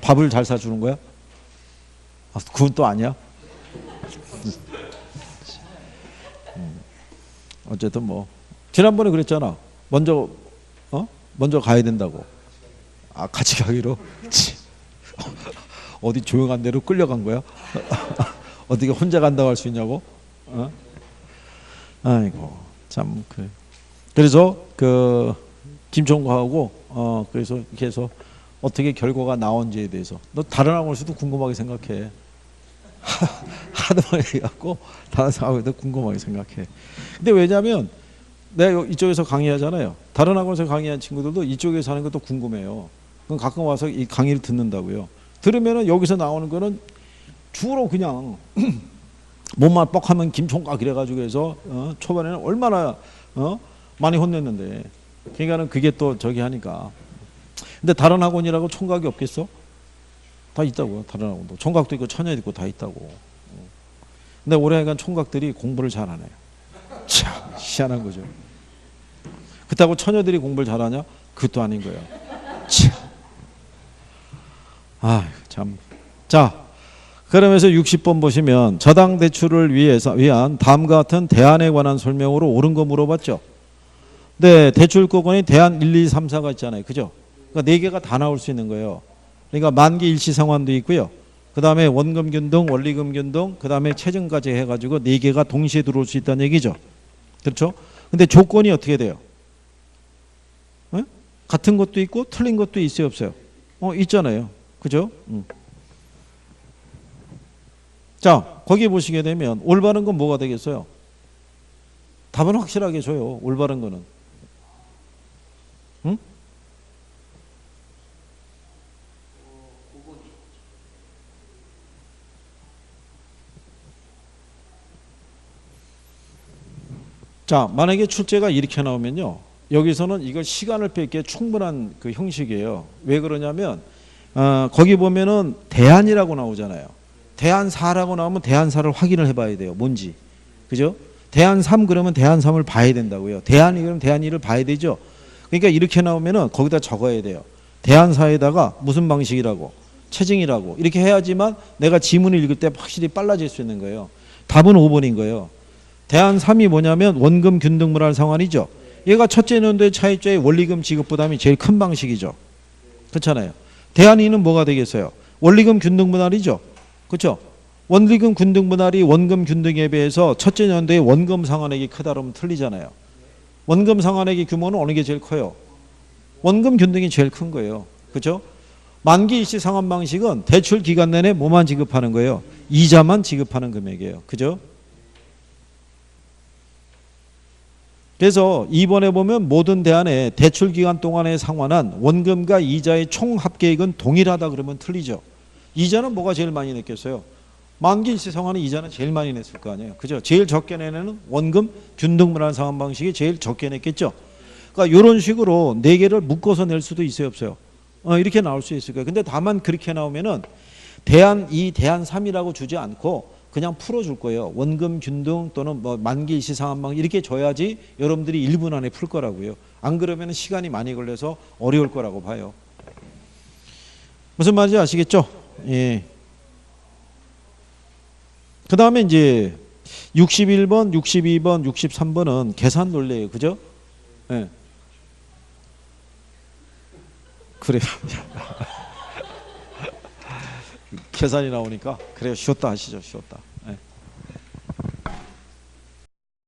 밥을 잘 사주는 거야? 그건 또 아니야? 어쨌든 뭐 지난번에 그랬잖아. 먼저 가야 된다고. 같이 가기로. 어디 조용한 데로 끌려간 거야? 어떻게 혼자 간다고 할 수 있냐고? 아이고 참 그래. 그래서 그 김총과하고 그래서 이렇게 해서 어떻게 결과가 나온지에 대해서 너 다른 학원에서도 궁금하게 생각해. 하도 얘기하고 다른 학원에도 궁금하게 생각해. 근데 왜냐하면 내가 이쪽에서 강의하잖아요. 다른 학원에서 강의한 친구들도 이쪽에서 하는 것도 궁금해요. 그럼 가끔 와서 이 강의를 듣는다고요. 들으면은 여기서 나오는 거는 주로 그냥 몸만 뻑하면 김총각 이래가지고 해서 초반에는 얼마나 많이 혼냈는데 그러니까는 그게 또 저기 하니까. 근데 다른 학원이라고 총각이 없겠어? 다 있다고요. 다른 학원도 총각도 있고 처녀도 있고 다 있다고. 근데 올해간 총각들이 공부를 잘하네요. 참 희한한 거죠. 그렇다고 처녀들이 공부를 잘하냐? 그것도 아닌 거예요. 참 아, 참. 자, 그러면서 60번 보시면 저당 대출을 위한 다음과 같은 대안에 관한 설명으로 옳은 거 물어봤죠. 네, 대출권이 대안 1, 2, 3, 4가 있잖아요. 그죠? 그러니까 4개가 다 나올 수 있는 거예요. 그러니까 만기 일시 상환도 있고요. 그 다음에 원금 균등, 원리금 균등, 그 다음에 체증까지 해가지고 4개가 동시에 들어올 수 있다는 얘기죠. 그렇죠? 근데 조건이 어떻게 돼요? 에? 같은 것도 있고 틀린 것도 있어요, 없어요? 있잖아요. 그죠? 자, 거기 보시게 되면 올바른 건 뭐가 되겠어요? 답은 확실하게 줘요. 올바른 거는. 응? 자, 만약에 출제가 이렇게 나오면요. 여기서는 이걸 시간을 뺏기에 충분한 그 형식이에요. 왜 그러냐면 거기 보면은 대안이라고 나오잖아요. 대안 4라고 나오면 대안 4를 확인을 해봐야 돼요. 뭔지. 그죠? 대안 3 그러면 대안 3을 봐야 된다고요. 대안 2 그러면 대안 2를 봐야 되죠. 그러니까 이렇게 나오면은 거기다 적어야 돼요. 대안 4에다가 무슨 방식이라고, 체증이라고 이렇게 해야지만 내가 지문을 읽을 때 확실히 빨라질 수 있는 거예요. 답은 5번인 거예요. 대안 3이 뭐냐면 원금 균등분할 상환이죠. 얘가 첫째 년도의 차입자의 원리금 지급 부담이 제일 큰 방식이죠. 그렇잖아요. 대안 2는 뭐가 되겠어요? 원리금 균등분할이죠. 그렇죠? 원리금 균등분할이 원금 균등에 비해서 첫째 년도에 원금 상환액이 크다 그러면 틀리잖아요. 원금 상환액의 규모는 어느 게 제일 커요? 원금 균등이 제일 큰 거예요. 그렇죠? 만기 일시 상환 방식은 대출 기간 내내 뭐만 지급하는 거예요? 이자만 지급하는 금액이에요. 그죠? 그래서 2번에 보면 모든 대안에 대출 기간 동안에 상환한 원금과 이자의 총 합계액은 동일하다 그러면 틀리죠. 이자는 뭐가 제일 많이 냈겠어요? 만기 일시 상환은 이자는 제일 많이 냈을 거 아니에요. 그죠? 제일 적게 내는 원금 균등분할 상환 방식이 제일 적게 냈겠죠. 그러니까 이런 식으로 4개를 묶어서 낼 수도 있어요, 없어요? 이렇게 나올 수 있을 거예요. 근데 다만 그렇게 나오면은 대안 2, 대안 3이라고 주지 않고 그냥 풀어줄 거예요. 원금 균등 또는 뭐 만기 일시 상환 방식 이렇게 줘야지 여러분들이 1분 안에 풀 거라고요. 안 그러면 시간이 많이 걸려서 어려울 거라고 봐요. 무슨 말인지 아시겠죠? 예. 그 다음에 이제 61번, 62번, 63번은 계산 논리예요. 그죠? 예. 그래요. 계산이 나오니까 그래요. 쉬었다 하시죠. 쉬었다.